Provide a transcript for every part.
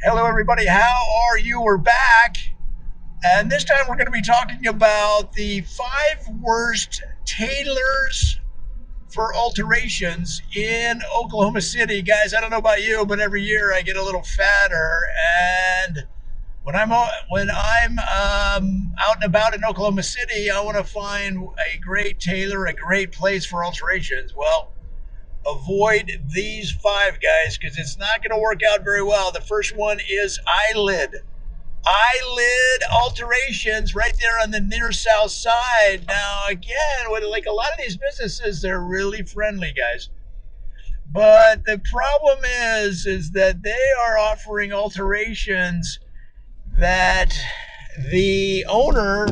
Hello, everybody. How are you? We're back. And this time we're going to be talking about the five worst tailors for alterations in Oklahoma City. Guys, I don't know about you, but every year I get a little fatter. And when I'm out and about in Oklahoma City, I want to find a great tailor, a great place for alterations. Well, avoid these five guys because it's not going to work out very well. The first one is eyelid alterations right there on the near south side. Now, again, with like a lot of these businesses, they're really friendly, guys. But the problem is that they are offering alterations that the owner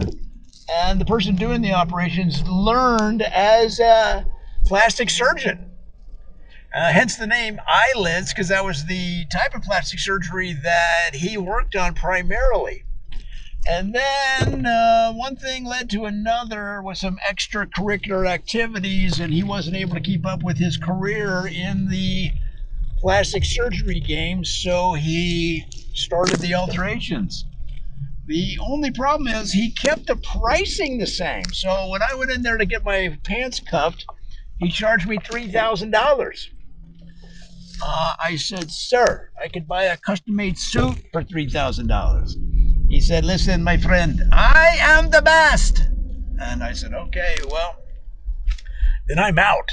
and the person doing the operations learned as a plastic surgeon. Hence the name Eyelids, because that was the type of plastic surgery that he worked on primarily. And then one thing led to another with some extracurricular activities, and he wasn't able to keep up with his career in the plastic surgery game, so he started the alterations. The only problem is he kept the pricing the same. So when I went in there to get my pants cuffed, he charged me $3,000. I said, "Sir, I could buy a custom made suit for $3,000. He said, "Listen, my friend, I am the best." And I said, "Okay, well, then I'm out."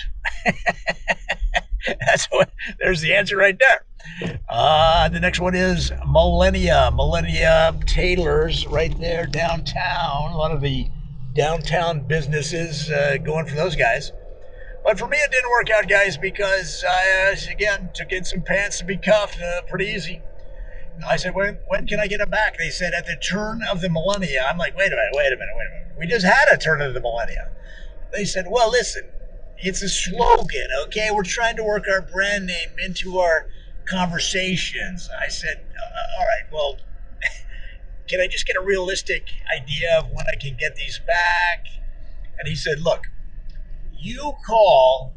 There's the answer right there. The next one is Millennia. Millennia Tailors right there downtown. A lot of the downtown businesses going for those guys. But for me, it didn't work out, guys, because I, again, took in some pants to be cuffed pretty easy. I said, when can I get them back? They said, at the turn of the millennia. I'm like, wait a minute. We just had a turn of the millennia. They said, well, listen, it's a slogan, okay? We're trying to work our brand name into our conversations. I said, all right, well, can I just get a realistic idea of when I can get these back? And he said, look, you call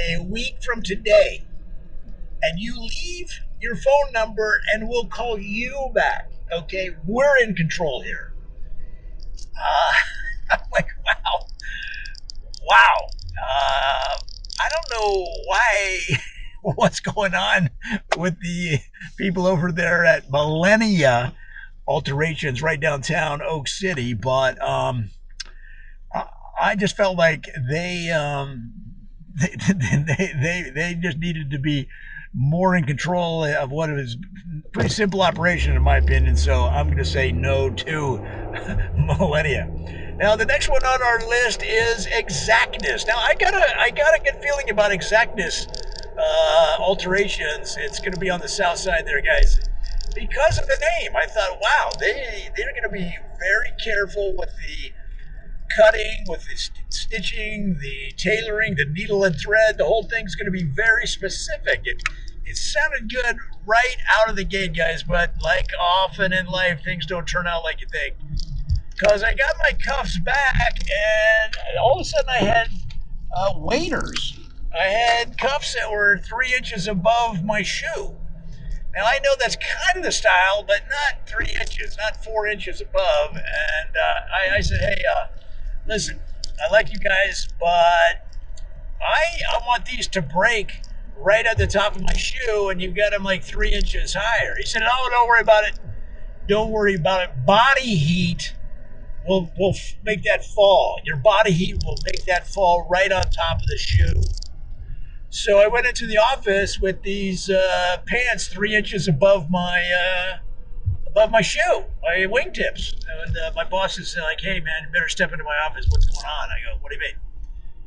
a week from today and you leave your phone number and we'll call you back. Okay, we're in control here. I'm like, wow, wow. I don't know why, what's going on with the people over there at Millennia Alterations right downtown Oak City, but I just felt like they just needed to be more in control of what is a pretty simple operation, in my opinion. So I'm going to say no to millennia. Now the next one on our list is exactness. Now I got a good feeling about exactness alterations. It's going to be on the south side there, guys. Because of the name, I thought, wow, they're going to be very careful with the cutting, with the stitching, the tailoring, the needle and thread. The whole thing's going to be very specific. It sounded good right out of the gate, guys, but like often in life, things don't turn out like you think. Because I got my cuffs back, and all of a sudden I had waders. I had cuffs that were 3 inches above my shoe. Now I know that's kind of the style, but not 3 inches, not 4 inches above. And I said, hey, listen, I like you guys, but I want these to break right at the top of my shoe, and you've got them like 3 inches higher. He said, oh, don't worry about it. Don't worry about it. Body heat will make that fall. Your body heat will make that fall right on top of the shoe. So I went into the office with these pants 3 inches above my shoe, my wingtips. And my boss is like, "Hey man, you better step into my office. What's going on?" I go, "What do you mean?"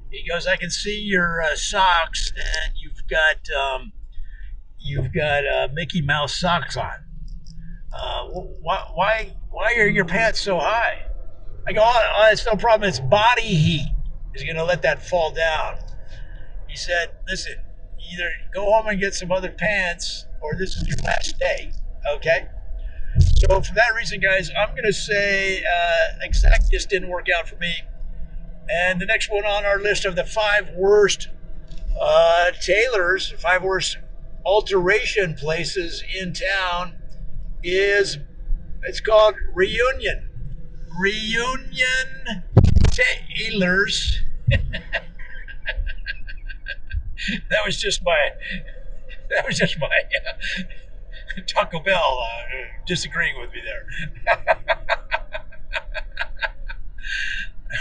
He goes, "I can see your socks, and you've got Mickey Mouse socks on. Why are your pants so high?" I go, "Oh, it's no problem. It's body heat. Is going to let that fall down." He said, "Listen, either go home and get some other pants, or this is your last day." Okay. So for that reason, guys, I'm going to say exact just didn't work out for me. And the next one on our list of the five worst tailors, five worst alteration places in town is, it's called Reunion. Reunion Tailors. That was just my, that was just my Taco Bell disagreeing with me there.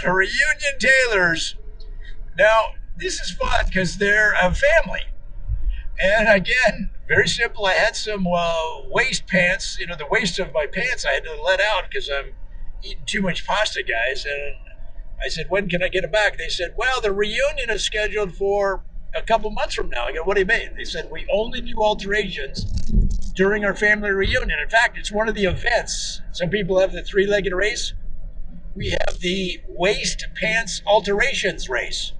Reunion Tailors. Now, this is fun because they're a family. And again, very simple. I had some waist pants. You know, the waist of my pants I had to let out because I'm eating too much pasta, guys. And I said, when can I get it back? They said, well, the reunion is scheduled for a couple months from now. I go, what do you mean? They said, we only do alterations during our family reunion. In fact, it's one of the events. Some people have the three-legged race. We have the waist pants alterations race.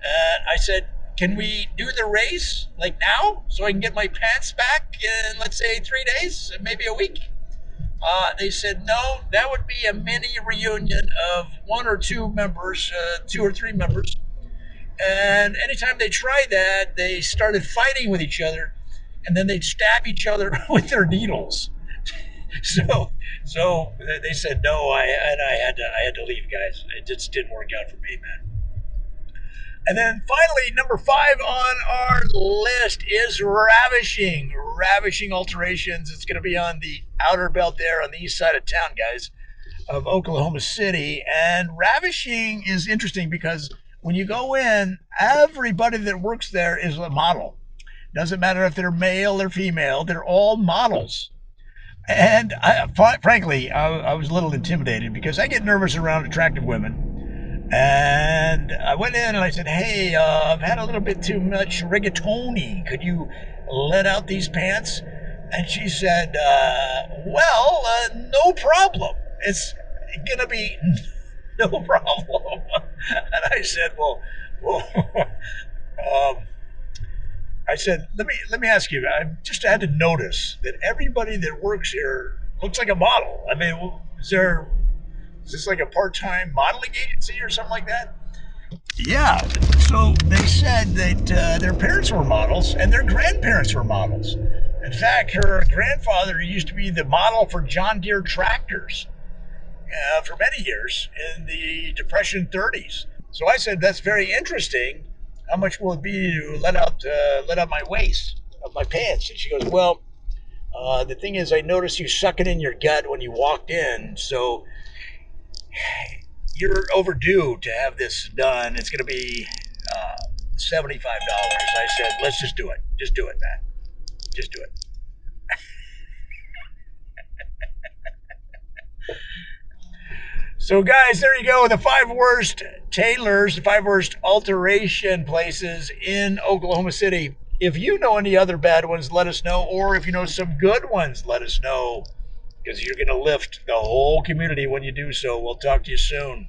I said, can we do the race like now so I can get my pants back in, let's say, 3 days, maybe a week? They said, no, that would be a mini reunion of one or two members, 2 or 3 members. And anytime they tried that, they started fighting with each other, and then they'd stab each other with their needles. So, so they said no. I had to leave, guys. It just didn't work out for me, man. And then finally, number 5 on our list is ravishing. Ravishing alterations. It's going to be on the outer belt there on the east side of town, guys, of Oklahoma City. And ravishing is interesting because when you go in, everybody that works there is a model. Doesn't matter if they're male or female, they're all models. And frankly, I was a little intimidated because I get nervous around attractive women. And I went in and I said, hey, I've had a little bit too much rigatoni. Could you let out these pants? And she said, no problem. It's going to be no problem. And I said, um, I said, let me ask you. I just had to notice that everybody that works here looks like a model. I mean, is this like a part-time modeling agency or something like that? Yeah. So they said that their parents were models and their grandparents were models. In fact, her grandfather used to be the model for John Deere tractors for many years in the Depression 30s. So I said, that's very interesting. How much will it be to let out my waist of my pants? And she goes, well, the thing is, I noticed you sucking in your gut when you walked in, so you're overdue to have this done. It's going to be $75. I said, let's just do it. Just do it, man. Just do it. So, guys, there you go. The 5 worst tailors, the 5 worst alteration places in Oklahoma City. If you know any other bad ones, let us know. Or if you know some good ones, let us know. Because you're going to lift the whole community when you do so. We'll talk to you soon.